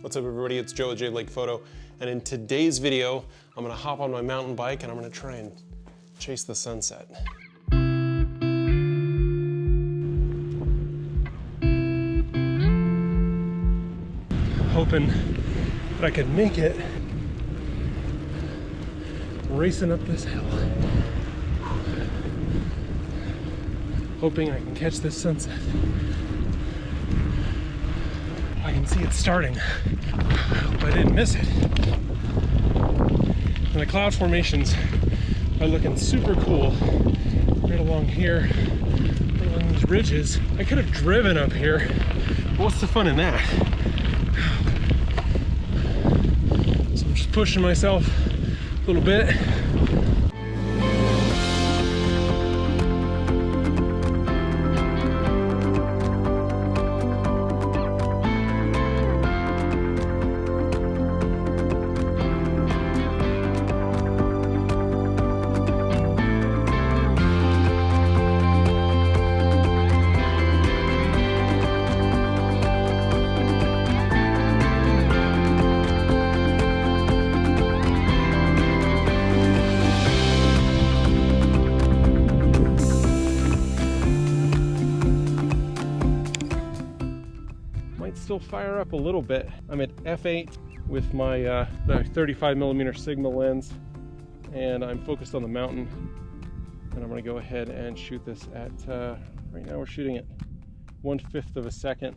What's up everybody, it's Joe with Jay Blake Photo, and in today's video, I'm gonna hop on my mountain bike and I'm gonna try and chase the sunset. Hoping that I could make it racing up this hill. Hoping I can catch this sunset. I can see it starting. I hope I didn't miss it. And the cloud formations are looking super cool. Right along here, right along these ridges. I could have driven up here, but what's the fun in that? So I'm just pushing myself a little bit. Still fire up a little bit. I'm at f8 with my the 35mm Sigma lens, and I'm focused on the mountain, and I'm going to go ahead and shoot this at right now we're shooting at 1/5 of a second.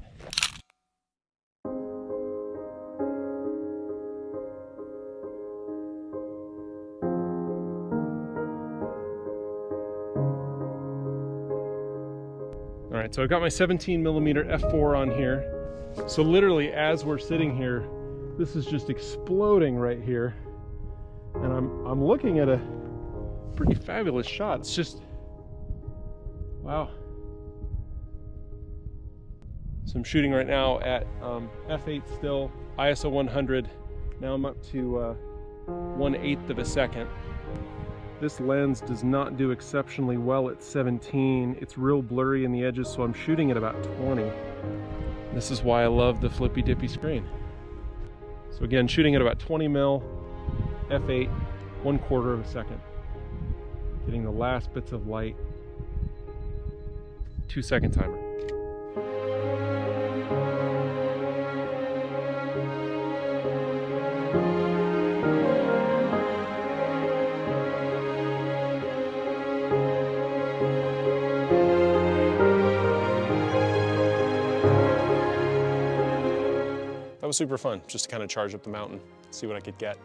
All right, so I've got my 17mm f4 on here. So literally as we're sitting here, this is just exploding right here. And I'm looking at a pretty fabulous shot. It's just, wow. So I'm shooting right now at f8 still, ISO 100. Now I'm up to 1/8 of a second. This lens does not do exceptionally well at 17. It's real blurry in the edges, so I'm shooting at about 20. This is why I love the flippy dippy screen. So again, shooting at about 20mm, f8, 1/4 of a second. Getting the last bits of light. 2-second timer. That was super fun, just to kind of charge up the mountain, see what I could get.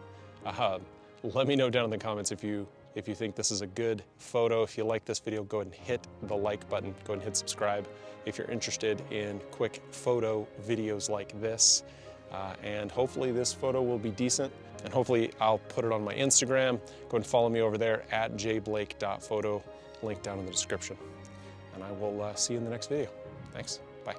Let me know down in the comments if you think this is a good photo. If you like this video, go ahead and hit the like button. Go ahead and hit subscribe if you're interested in quick photo videos like this. And hopefully this photo will be decent, and hopefully I'll put it on my Instagram. Go ahead and follow me over there at jblake.photo, link down in the description. And I will see you in the next video. Thanks, bye.